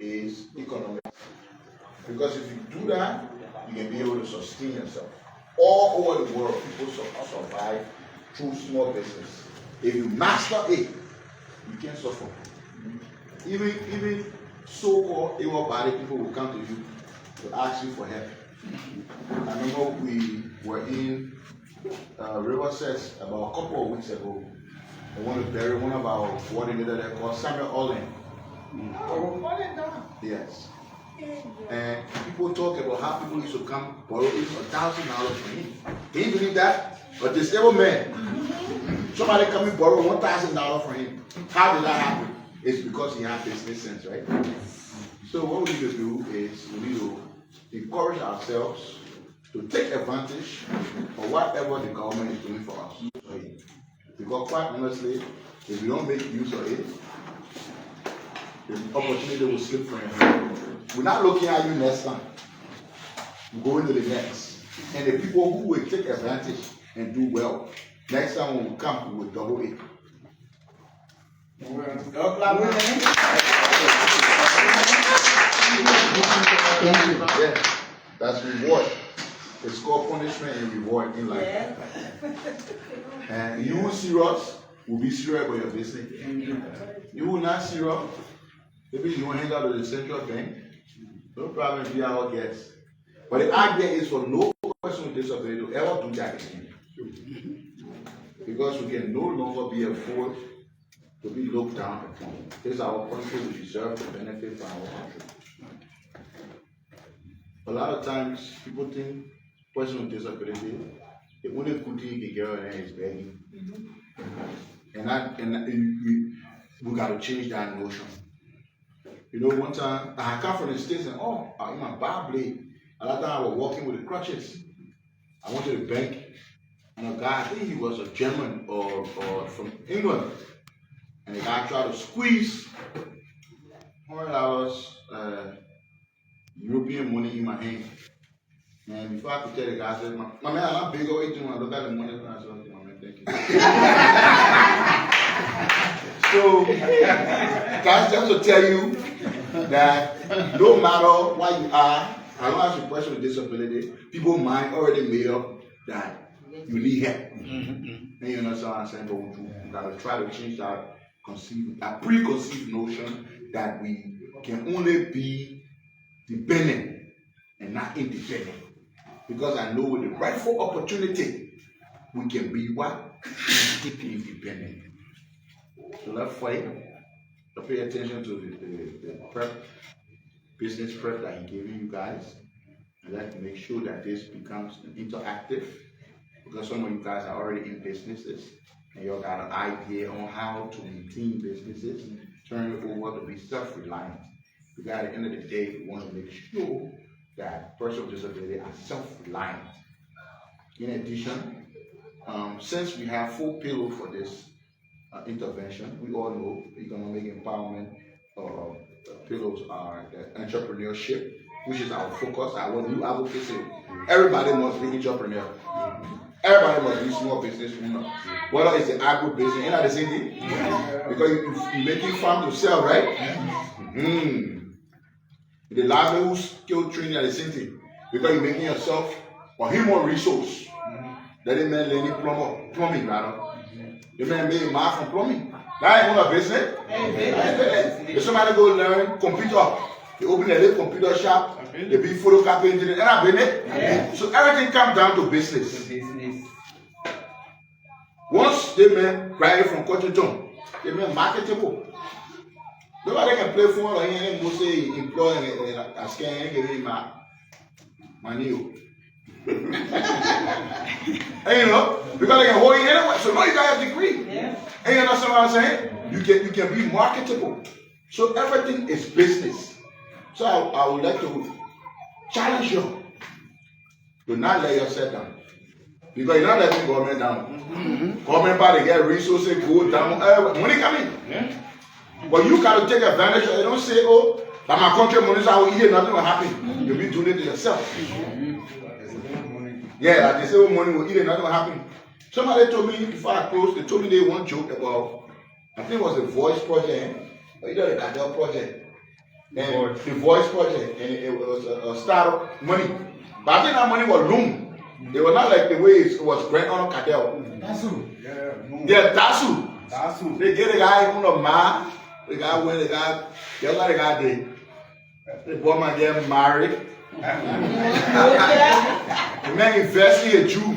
is economic. Because if you do that, you can be able to sustain yourself. All over the world, people survive through small business. If you master it, you can suffer. Even so-called able-bodied people will come to you to ask you for help. I remember we were in Riverside about a couple of weeks ago. I want to bury one of our coordinators there called Samuel Olin. Yes. And people talk about how people used to come borrow $1,000 from him. Can you believe that? A disabled man. Somebody come and borrow $1,000 from him. How did that happen? It's because he had business sense, right? So what we need to do is we need to encourage ourselves to take advantage of whatever the government is doing for us. Because quite honestly, if you don't make use of it, the opportunity will slip from your hand. We're not looking at you next time. We go into the next. And the people who will take advantage and do well, next time when we come, we will double it. Yeah, that's reward. It's called punishment and reward in life. Yeah. And you serious will be serious about your business. You will not serious. Maybe you want to hang out at the central bank. No problem, be our guest. But the idea is for no person with disability to ever do that again. Because we can no longer be afforded to be looked down upon. This is our country, we deserve to benefit from our country. A lot of times, people think person with disability, the only good thing you can get on there is begging. And we got to change that notion. You know, one time, I come from the States and, I'm in my bar blade. Another time I was walking with the crutches. I went to the bank, and a guy, I think he was a German or from England, and the guy tried to squeeze $100 European money in my hand. And before I could tell the guy, I said, my man, I'm big over 18 when I look at the money, and I said, okay, my man, thank you. So, that's just to tell you that no matter what you are, as long as you're a person with disability, people's mind already made up that you need help. And you understand what I'm saying? But we got to try to change that preconceived notion that we can only be dependent and not independent. Because I know with the rightful opportunity, we can be what? Independent. So let's fight. So pay attention to the prep, business prep that I'm giving you guys. And let's make sure that this becomes interactive. Because some of you guys are already in businesses and you all got an idea on how to maintain businesses, turn it over to be self-reliant. Because at the end of the day, we want to make sure that persons with disability are self-reliant. In addition, since we have 4 pillars for this intervention, we all know economic empowerment pillars are the entrepreneurship, which is our focus, our new advocacy. Everybody must be entrepreneur. Everybody must be small business owner. Whether it's an agro business, ain't that the same thing? Because you're making farm to sell, right? The livelihood skill training are the same thing. Because you're making yourself a human resource. That is man learning plumbing, rather. The man made a mark from plumbing. That ain't a business. If somebody go learn computer, they open a little computer shop, they be photocopy engineer, and I've been it. So everything comes down to business. Once they man graduate from Cotton Town, they man marketable. Nobody can play phone or anything, go say employ a scan and give him money. And you know, because they can hold you anyway. So now you got a degree. Yeah. And you understand what I'm saying? You can be marketable. So everything is business. So I would like to challenge you to not let yourself down. Because you're not letting government down. Government party get resources, go down, money coming. Yeah. But you got to take advantage of it. Don't say, that my country money, so I will eat it, nothing will happen. You'll be doing it to yourself. Yeah, like they say, money will eat it, nothing will happen. Somebody told me before I closed, they told me they one joke about, I think it was a voice project, or either a Gadel project. And the voice project, and it was a startup money. But I think that money was loom. It was not like the way it was Grant on Cadell. Yeah, Tasu. They get the guy on a man. The guy went, the other guy did. The boy man get married. The man invested in a Jew.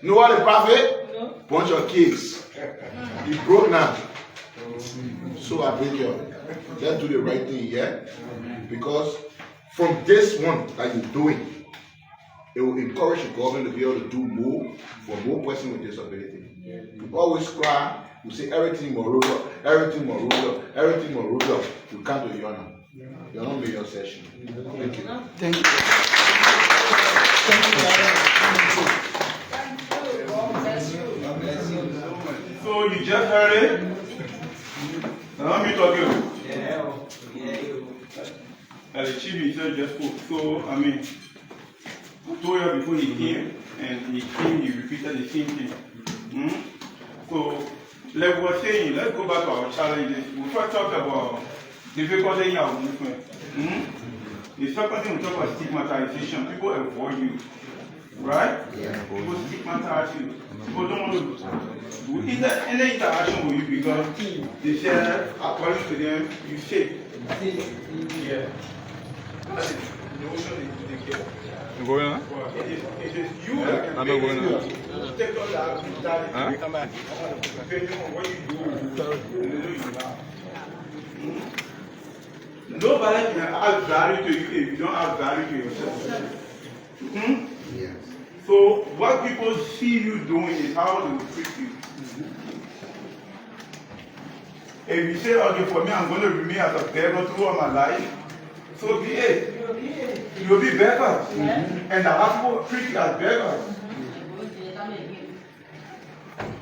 You know what the prophet? Bunch of kids. He broke now. So I beg you, let's do the right thing, yeah? Because from this one that you're doing, it will encourage the government to be able to do more for more persons with disability. You always cry, you say everything moreover, everything moreover, everything moreover. You come to Yona. Yona made your session. Thank you. Thank you. So you just heard it? Now me talking. And the chief himself just spoke. So I mean, I told you before he came, and he repeated the same thing. So like we were saying, let's go back to our challenges. We first talked about difficulty in our movement. The second thing we talk about stigmatization. People avoid you. Right? Yeah. People stigmatize you. People don't want to do any interaction with you because they say, according to them, you say. Yeah. That's the notion they get. You going on? It is you that can make it. Take all that, come back. Depending on what you do, nobody can add value to you if you don't add value to yourself. Yes. So what people see you doing is how they will treat you. If you say, okay, for me, I'm going to remain as a beggar throughout my life, so be it. You'll be beggars. And the people treat you as beggars.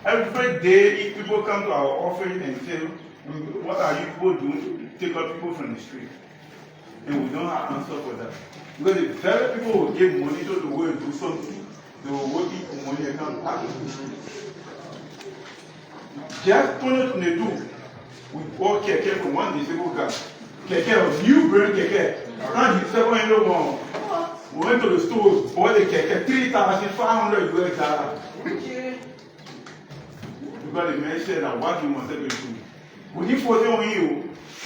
Every day, if people come to our office and say, what are you people doing to take out people from the street? And we don't have an answer for that. Because the very people who give money to the way to do something, they will work it for money and come back. Just 2022, we bought Keke from one disabled guy. Keke, a new brand Keke. And the second in the one. We went to the store, bought the Keke, $3,500 US. Because the man said that what you want to do. When he forced on you,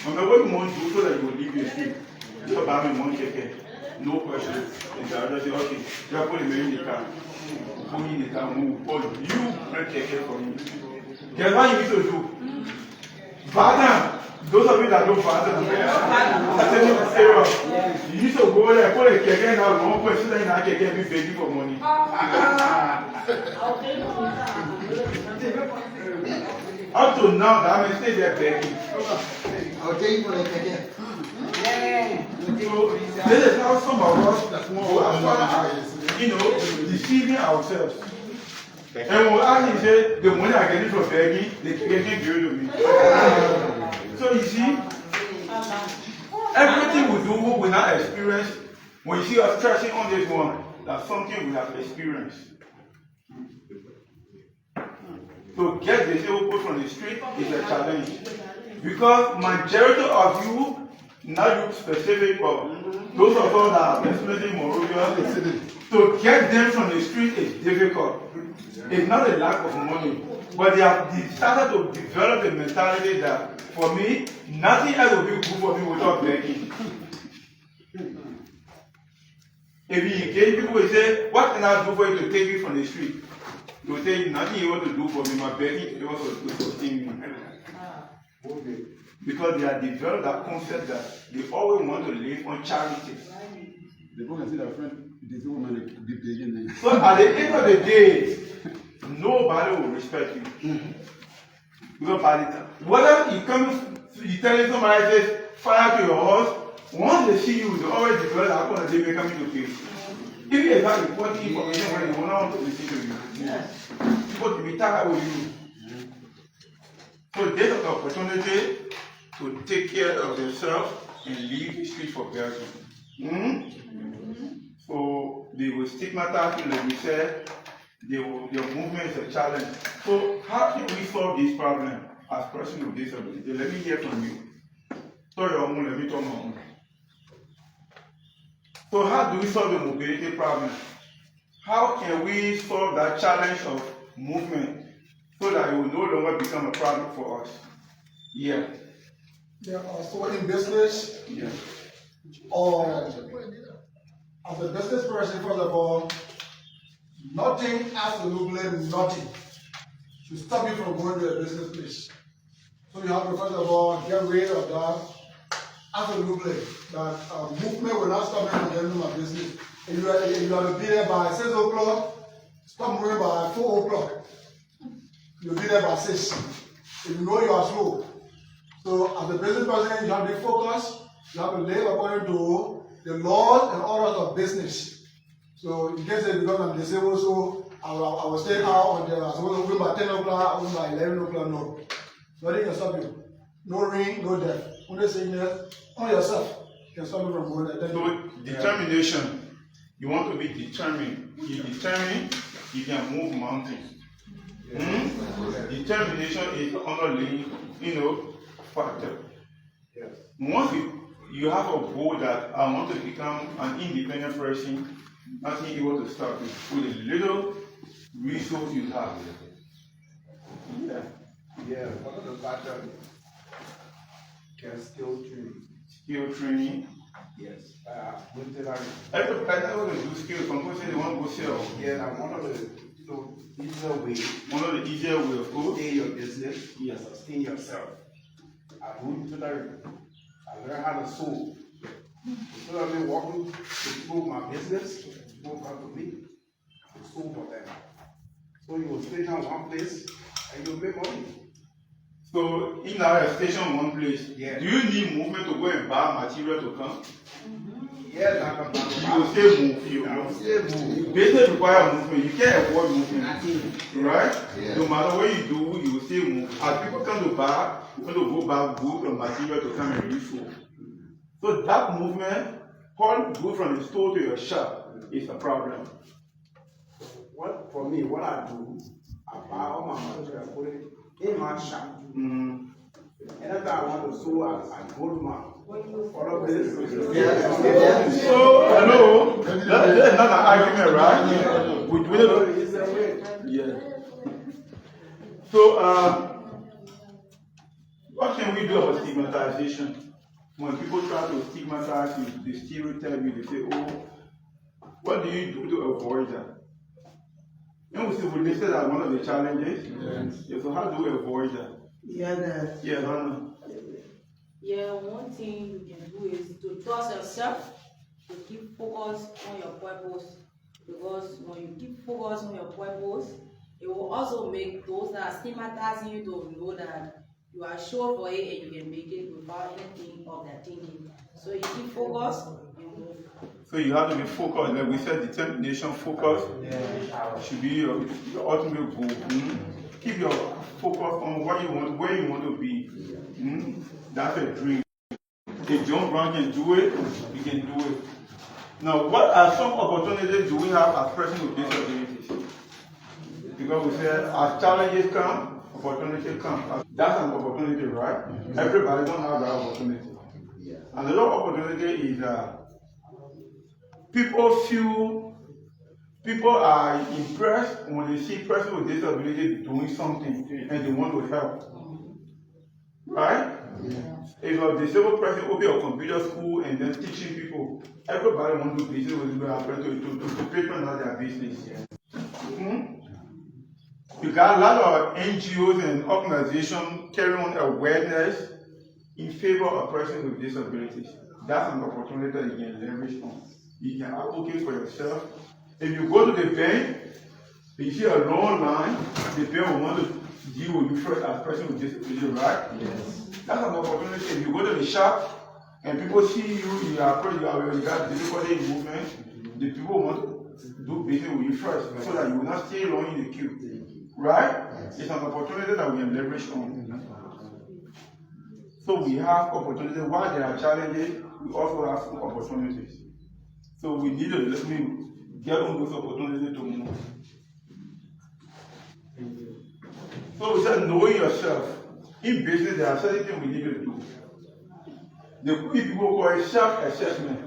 no matter what you want to do so that you will leave your street. You buy me one Keke. No question. And the other say, okay, just put him in the car. Put him in the car, move. But you bring Keke for me. Guess what you need to do? Badan. Those of you that don't Badan, you used to go there, put a Keke and have one person in that Keke and be begging for money. Up to now, that may stay there begging. I'll tell you for the Keke. So, this is how some of us are, deceiving ourselves. And when I say the money I get from begging, they can't give it to me. So you see, everything we do, we not experience. When you see us trashing on this one, that's something we have experienced. To get the people from the street is a challenge. Because majority of you, not you specific, but those of us that are experiencing Morovia, to get them from the street is difficult. It's not a lack of money, but they have started to develop a mentality that, for me, nothing else will be good for me without begging. If you engage people, will say, what can I do for you to take you from the street? They will say, nothing you want to do for me, my begging, you want to sustain me. Because they have developed that concept that they always want to live on charity. They go and see their friend. So at the end of the day, nobody will respect you. Because by the time, whether you come, you tell somebody says fire to your horse, once they see you, they always develop that kind of they may come into place. If you have important information when they will not want to listen to you, people will be tired with you. So there's an opportunity to take care of yourself and leave the street for person. So they will stigmatize you, like we said, your movement is a challenge. So how can we solve this problem as persons with disability? Let me hear from you. So how do we solve the mobility problem? How can we solve that challenge of movement so that it will no longer become a problem for us? Yeah. Yeah, so in business, Yeah. As a business person, first of all, nothing, absolutely nothing, should stop you from going to a business place. So you have to first of all get rid of that. Absolutely, that movement will not stop me from getting to my business. If you have to be there by 6 o'clock, stop moving by 4 o'clock. You'll be there by 6. If you know you are slow. So as a business person, you have to be focused. You have to live according to the laws and orders of business. So you can't say because I'm disabled, so I will stay out until I'm supposed to open by 10 o'clock, open by 11 o'clock. No. Nothing can stop you. No ring, no death. Only sickness on yourself can stop you from going there. So determination. You want to be determined. You determined, you can move mountains. Determination is only, factor. Yes. Once you have a goal that I want to become an independent person, nothing able to stop you with the little resource you have. Yeah. Yeah, one of the factors can skill training. Skill training. Yes. Military. Everybody want to do skills. Some people say they want to go sell. Yeah, now one of the easier way One of the easier way of to stay your business, Yes. sustain yourself. I do military. I learned how to sew. Instead of me walking to people my business, people come to me to sew for them. So you will stay down one place and you'll make money. So in our station one place, Yeah. do you need movement to go and buy material to come? Yes, You will still move. You move. Business require movement. You can't avoid movement. Right? Yeah. No matter what you do, you will still move. As people come to buy, going to go buy goods or material to come and use for. So that movement, how go from the store to your shop is a problem. For me, what I do, I buy all my material, put it in my shop. Anytime I want to sew, I go to my other place. So, hello, that's not an argument, right? We do Yeah. So, what can we do about stigmatization? When people try to stigmatize you, they stereotype you, they say, oh, what do you do to avoid that? And we listed as one of the challenges. Yes. Yeah, so how do we avoid that? Yeah, one thing you can do is to trust yourself, to keep focused on your purpose. Because when you keep focused on your purpose, it will also make those that are stigmatizing you to know that you are sure for it and you can make it without anything of that thinking. So you keep focused, you move. So you have to be focused, like we said, determination, focus should be your ultimate goal. Keep your focus on what you want, where you want to be. That's a dream. If John Brown can do it, you can do it. Now, what are some opportunities do we have as persons with disabilities? Because we said, as challenges come, opportunity comes. That's an opportunity, right? Everybody don't have that opportunity. Another opportunity is people are impressed when they see person with disability doing something and they want to help. Right? If a disabled person open a computer school and then teaching people, everybody wants to be able to patronize their business. You got a lot of NGOs and organizations carrying on awareness in favor of persons with disabilities. That's an opportunity that you can leverage on. You can advocate for yourself. If you go to the bank, you see a long line, the bank will want to deal with you first as a person with disability, right? Yes. That's an opportunity. If you go to the shop and people see you, you got difficulty in movement, the people want to do business with you first so that you will not stay long in the queue. Right? It's an opportunity that we can leverage on. So we have opportunities. While there are challenges, we also have some opportunities. So we need to get on those opportunities to move. So we said, knowing yourself. In business, there are certain things we need to do. The people call it self-assessment.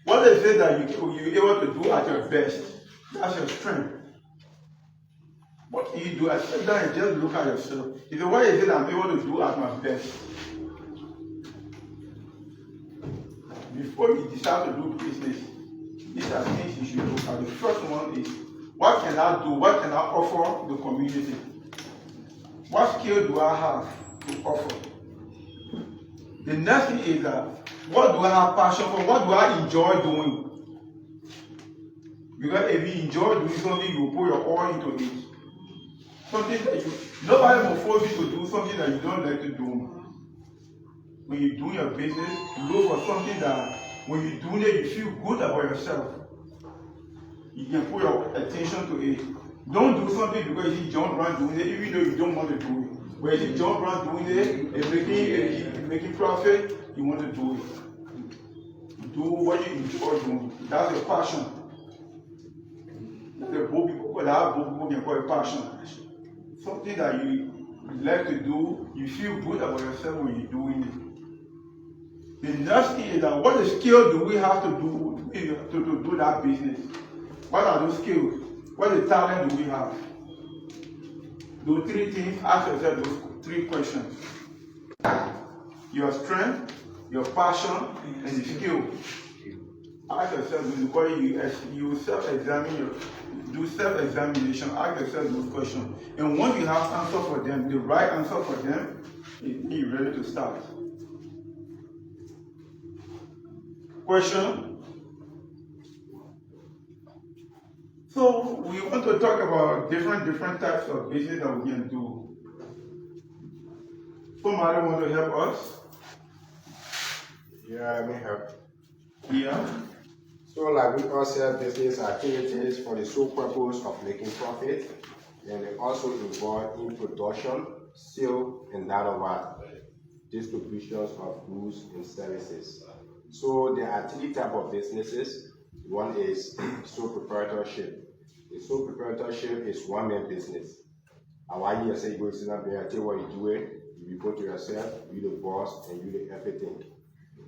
What is it that you're able to do at your best? That's your strength. What do you do? I sit down and just look at yourself. You say, what is it I'm able to do at my best? Before you decide to do business, these are things you should look at. The first one is, what can I do? What can I offer the community? What skill do I have to offer? The next thing is that, what do I have passion for? What do I enjoy doing? Because if you enjoy doing something, you put your all into it. Something that nobody will force you to do something that you don't like to do. When you do your business, you look for something that when you do it, you feel good about yourself. You can put your attention to it. Don't do something because you jump around doing it, even though you don't want to do it. But if you jump around doing it and making profit, you want to do it. Do what you enjoy doing. That's your passion. That's the both people can call it passion. Something that you like to do, you feel good about yourself when you're doing it. The next thing is that what skill do we have to do to do that business? What are those skills? What talent do we have? Those three things, ask yourself those three questions. Your strength, your passion, and the skill. Ask yourself because you self-examine, do self-examination, ask yourself those questions. And once you have answer for them, the right answer for them, you're ready to start. Question? So we want to talk about different types of business that we can do. Somebody want to help us? Yeah, let me help. Yeah. So like we all sell business activities for the sole purpose of making profit, and they also involve in production, sale, and that of our distributions of goods and services. So there are three types of businesses. One is sole proprietorship. The sole proprietorship is one-man business. And why you say you go to sit there and tell what you do it, you report to yourself, you the boss, and you the everything.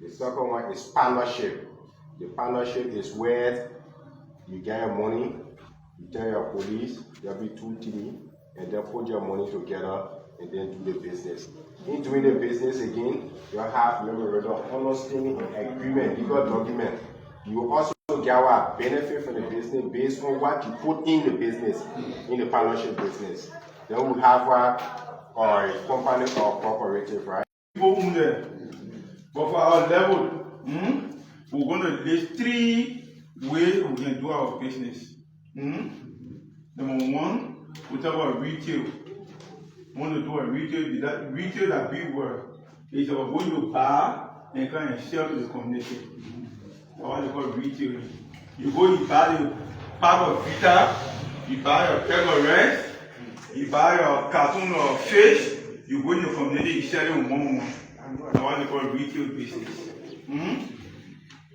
The second one is partnership. The partnership is where you get your money, you tell your police, there'll be 2, 3, and then put your money together and then do the business. In doing the business again, you have memorandum of understanding agreement, legal document. You also get a benefit from the business based on what you put in the business, in the partnership business. Then we have a company or cooperative, right? But for our level, we're going to list 3 ways we can do our business. Number 1, we talk about retail. We want to do a retail that big word is about going to buy and kind of sell to the community. That's what they call retail. You go, you buy the pack of Vita, you buy your Kangar-Lawrence, you buy your carton of fish, you go in the community, you sell it on one. That's what they call retail business.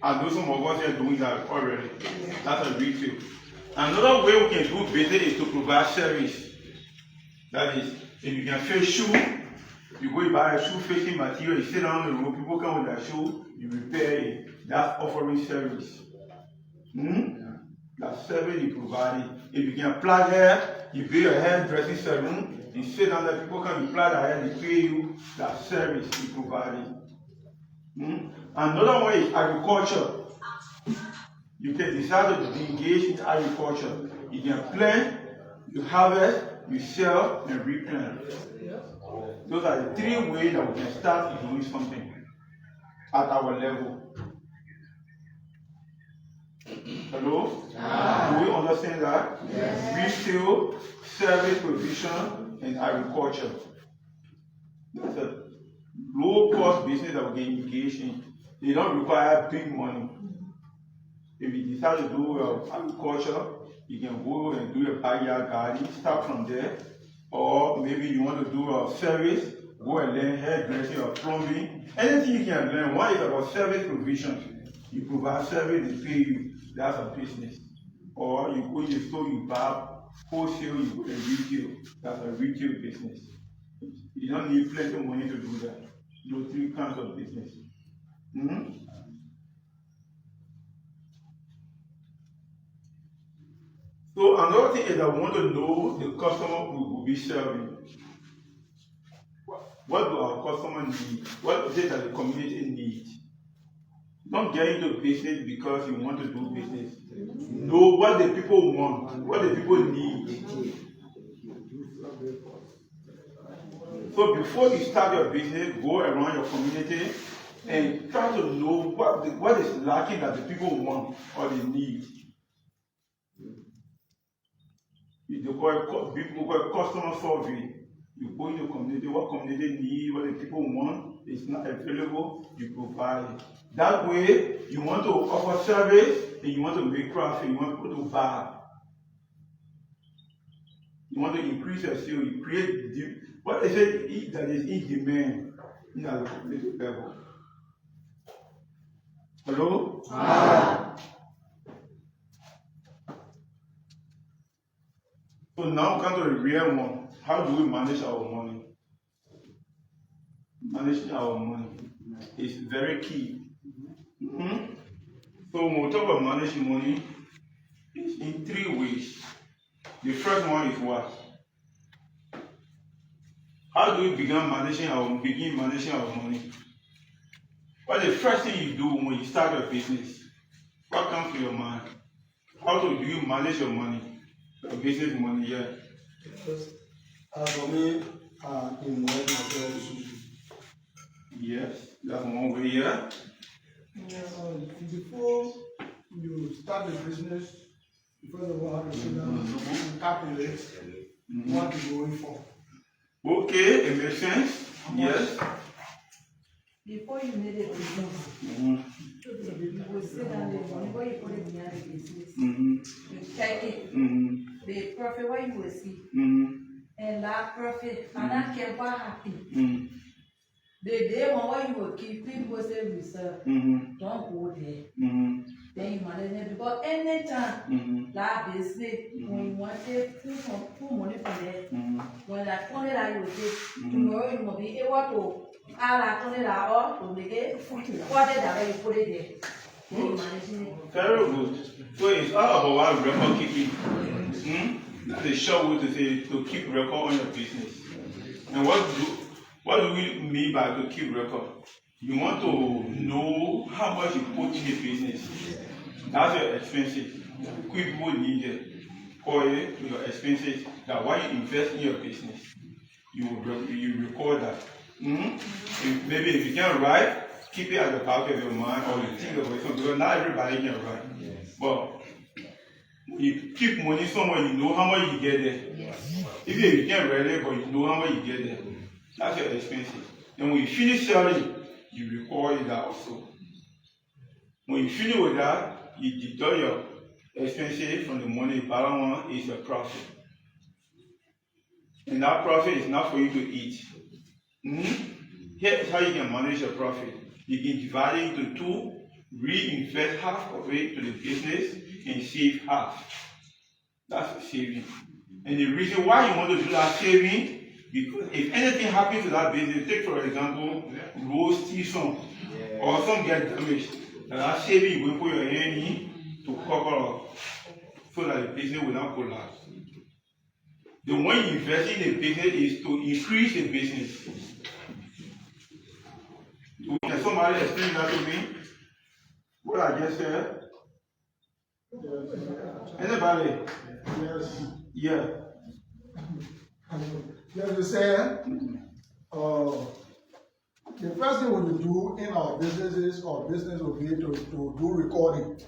And those some of us are doing that already. That's a retail. Another way we can do business is to provide service. That is, if you can fish shoe, you go buy a shoe fishing material, you sit down on the road, people come with their shoe, you repair it. That's offering service. That service you provide. If you can apply hair, you pay your hairdressing salon, you sit down there, people come apply their hair, they pay you. That service you provide. Another one is agriculture. You can decide to engage in agriculture. You can plant, you harvest, you sell, and replant. Those are the 3 ways that we can start doing something at our level. Hello? Do we understand that? Yes. Retail, service provision, and agriculture. That's a low-cost business that we can engage in. They don't require big money. If you decide to do agriculture, you can go and do your backyard garden, start from there. Or maybe you want to do a service, go and learn hairdressing or plumbing. Anything you can learn. One is about service provision. You provide service, they pay you. That's a business. Or you go to the store, you buy wholesale, you go to retail. That's a retail business. You don't need plenty of money to do that. those three kinds of business. So another thing is that we want to know the customer we will be serving. What do our customer need? What is it that the community needs? Don't get into business because you want to do business. Know what the people want, what the people need. So before you start your business, go around your community and try to know what is lacking that the people want or they need. You call a customer survey. You go in the community, what community need, what the people want, is not available, you provide it. That way, you want to offer service and you want to make profit, you want people to buy. You want to increase your sales, you create what is it that is in demand in our community level. Hello? So now come to the real one. How do we manage our money? Managing our money is very key. So when we talk about managing money, it's in three ways. The first one is what? How do we begin managing our money? What's the first thing you do when you start your business? What comes to your mind? How do you manage your money? Your business money, yeah. For me, in myself. Yes, that's one way, yeah. Before you start the business, you first of all have to sit down and calculate what you're going for. Okay, it makes sense. Yes. Before you made a business, you will sit down there, whenever you put it behind the business, you check it, the profit what you will see, and that profit, and that care what happened. The day when you will keep people say reserve, don't go there. Then you manage it because anytime that business, when you want to put money from there, when that money that you will take, tomorrow you will be able to add that money that or to make it what that you put it there. Very good. So it's all about record keeping. That's a short way to say to keep record on your business. And what do we mean by to keep record? You want to know how much you put in the business. That's your expenses. Quick people need it. Correlate to your expenses. That why you invest in your business, you record that. Maybe if you can write, keep it at the back of your mind, or you think about it, because not everybody can write. But you keep money somewhere, you know how much you get there. Even if you can't write it, but you know how much you get there. That's your expenses. And when you finish selling, you record that also. When you finish with that, you deduct your expenses from the money. The balance one is your profit. And that profit is not for you to eat. Here is how you can manage your profit. You can divide it into two, reinvest half of it to the business, and save half. That's the saving. And the reason why you want to do that saving, because if anything happens to that business, take for example, road season, or some get damaged, that saving you will put your hand in to cover up, so that the business will not collapse. The one you invest in the business is to increase the business. Can somebody explain that to me? What I just said? Anybody? Yes. Yeah. You understand? The first thing we do in our businesses or business will be to do recording.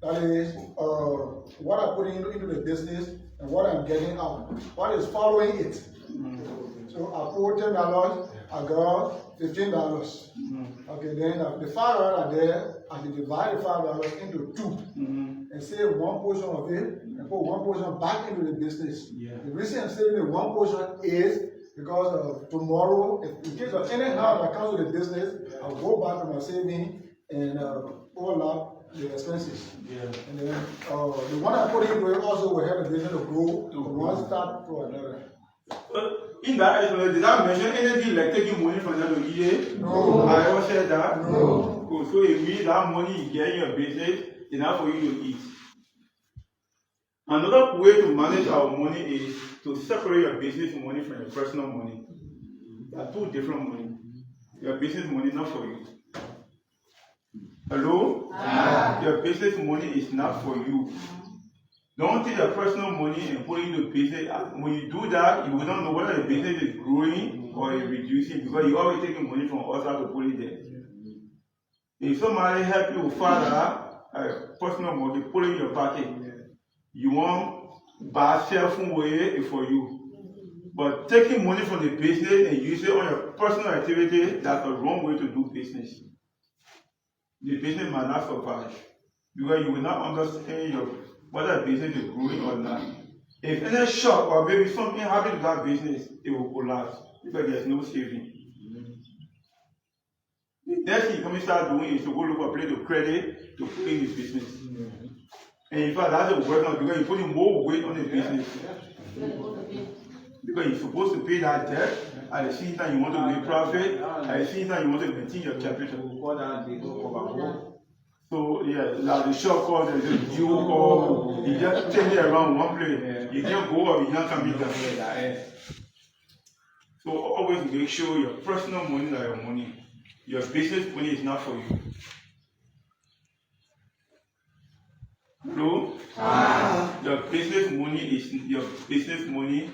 That is, what I put into the business and what I'm getting out. What is following it? So I put $10, I got $15. Okay, then the $5 are there, I can divide the $5 into two and save one portion of it and put one portion back into the business. The reason I'm saving the one portion is because tomorrow, in case of any harm that comes to the business, I'll go back to my saving and overlap the expenses. And then the one I put into it also will help the business to grow from one start to another. in that explanation, did I mention anything like taking money from them to eat? No. I ever said that? No. Oh, so it means that money you get in your business enough for you to eat. Another way to manage our money is to separate your business money from your personal money. They are two different money. Your business money is not for you. Hello? Your business money is not for you. Don't take your personal money and put it into business. When you do that, you will not know whether the business is growing or is reducing because you're always taking money from outside to put it there. If somebody help you father personal money, put it in your pocket. You want buy cell phone way for you. But taking money from the business and use it on your personal activity, that's the wrong way to do business. The business might not survive because you will not understand whether the business is growing or not. If any shock or maybe something happens to that business, it will collapse because there's no saving. The next thing you come and start doing is to go look for a place of credit to put in the business. And in fact, that's the work now because you're putting more weight on the business. Because you're supposed to pay that debt, at the same time you want to make profit, at the same time you want to maintain your capital. So yeah, like the short call, there's a due call, you just turn it around one place. You can't go up, you can't come in there. So always make sure your personal money is your money. Your business money is not for you. Hello? Your business money is your business money.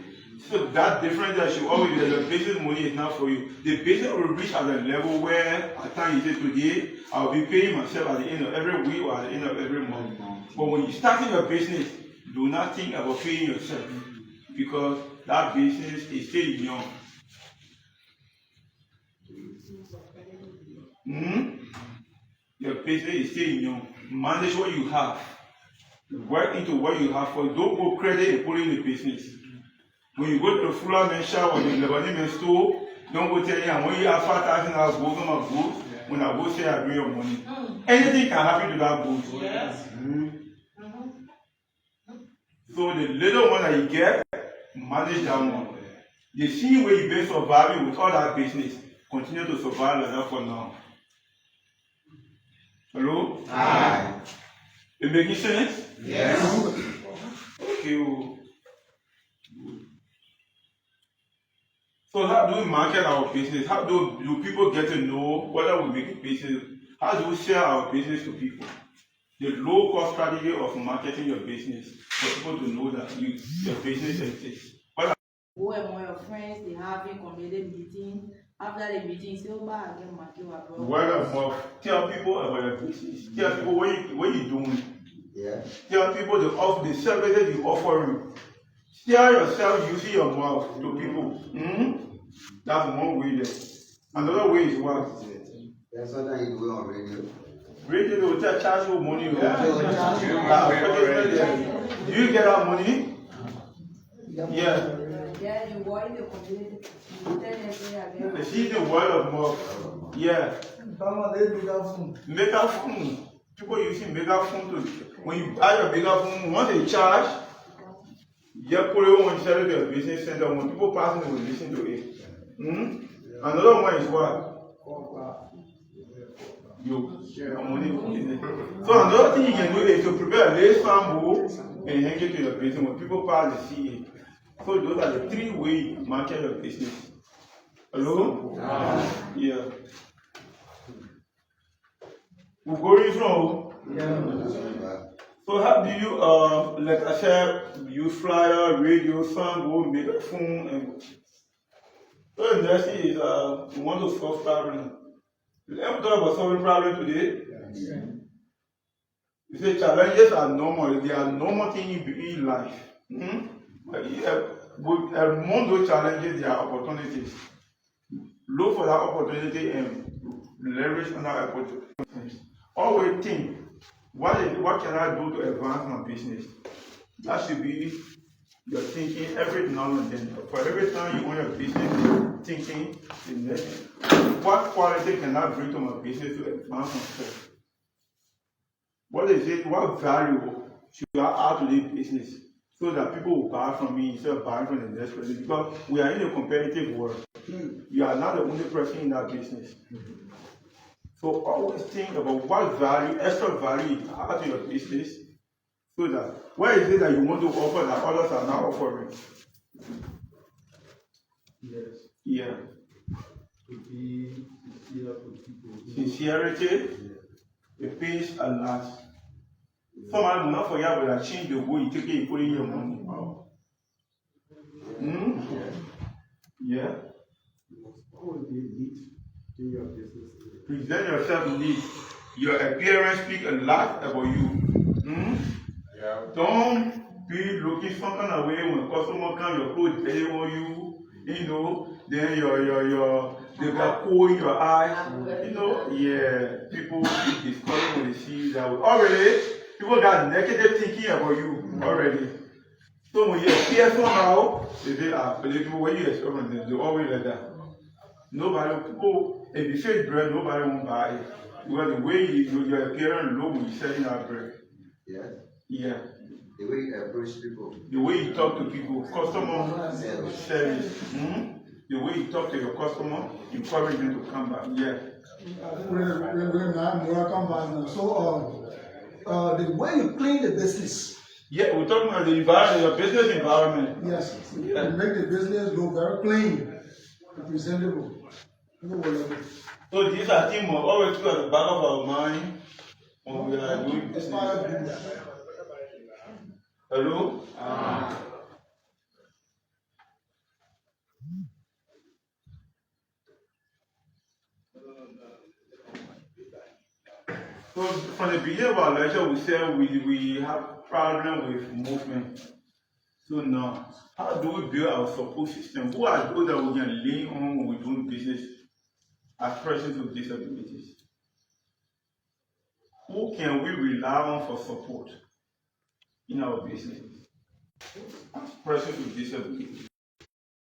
So that difference that should always be that your business money is not for you. The business will reach at a level where at the time you say today, I'll be paying myself at the end of every week or at the end of every month. But when you start your business, do not think about paying yourself because that business is still young. Your business is still young. Manage what you have. Work into what you have for. Don't go credit and put it in the business. When you go to the Fuller Man shop or the Liberian Man store, don't go tell them when you have $5,000 goes on my boots, when I go say I bring your money. Anything can happen to that boot. Yes. So the little one that you get, manage that one. The same way you've been surviving with all that business, continue to survive like that for now. Hello? Aye. It making sense? Yes. Okay. So how do we market our business? How do people get to know whether we make a business? How do we sell our business to people? The low-cost strategy of marketing your business for people to know that your business exists. Go among your friends, they having community meeting. After the meeting, say, oh, I get my QR. Word of mouth. Tell people about your business. Tell people what you're doing. Yeah. Tell people the services you offering. Tell yourself using your mouth to people. That's one way there. Another way is what? That's something you do on radio. Radio will charge you money. Do you get that money? Yeah. Yeah, you go in the community. See the word of mouth. Yeah. Megaphone. People using megaphone to when you buy your megaphone, once they charge, you put it on your business center. When people pass, they will listen to it. Another one is what? You share money with business. So another thing you can do is to prepare a lace sample and hang it to your business. When people pass, they see it. So those are the 3 ways you market your business. Hello? Yeah. We're going through. Yeah. So how do you, like I said, use flyer, radio, sample, megaphone, and so the next thing is we want to solve problems. Let me talk about solving problems today. Yeah. You say challenges are normal. They are normal things in life. Among those challenges, there are opportunities. Look for that opportunity and leverage on that opportunity. Always think, what can I do to advance my business? That should be your thinking every now and then. For every time you want your business thinking, what quality can I bring to my business to advance myself? What is it? What value should I add to this business so that people will buy from me instead of buying from the next person, because we are in a competitive world. You are not the only person in that business. So always think about what value, extra value you add to your business, so that what is it that you want to offer that others are not offering? Yes. Yeah. To be sincere to people. Sincerity, it pays a lot. Somebody will not forget when I change the way you take it, you put in your money. Yeah. Always be neat in your business. Present yourself neat. Your appearance speaks a lot about you. Yeah. Don't be looking some kind of way when customer come, your clothes dirty on you. You know, then they got coal in your eyes. You know, yeah. People be discouraged when they see you that way. Already, people got negative thinking about you already. So when you appear somehow, they say, but the people when you expect from them, they always like that. Nobody, people, if you say bread, nobody won't buy it. Because the way your appearance look when you selling that bread. Yeah. Yeah. The way you approach people. The way you talk to people, customer service. The way you talk to your customer, encourage them to come back. Yeah. So, the way you clean the business. Yeah, we're talking about the environment, your business environment. Yes. Yeah. You make the business look very clean and presentable. So these are things we always put at the back of our mind when we are doing business. Hello? So from the beginning of our lecture, we said we have problem with movement. So now, how do we build our support system? Who are those that we can lean on when we're doing business as persons with disabilities? Who can we rely on for support in our business as persons with disabilities?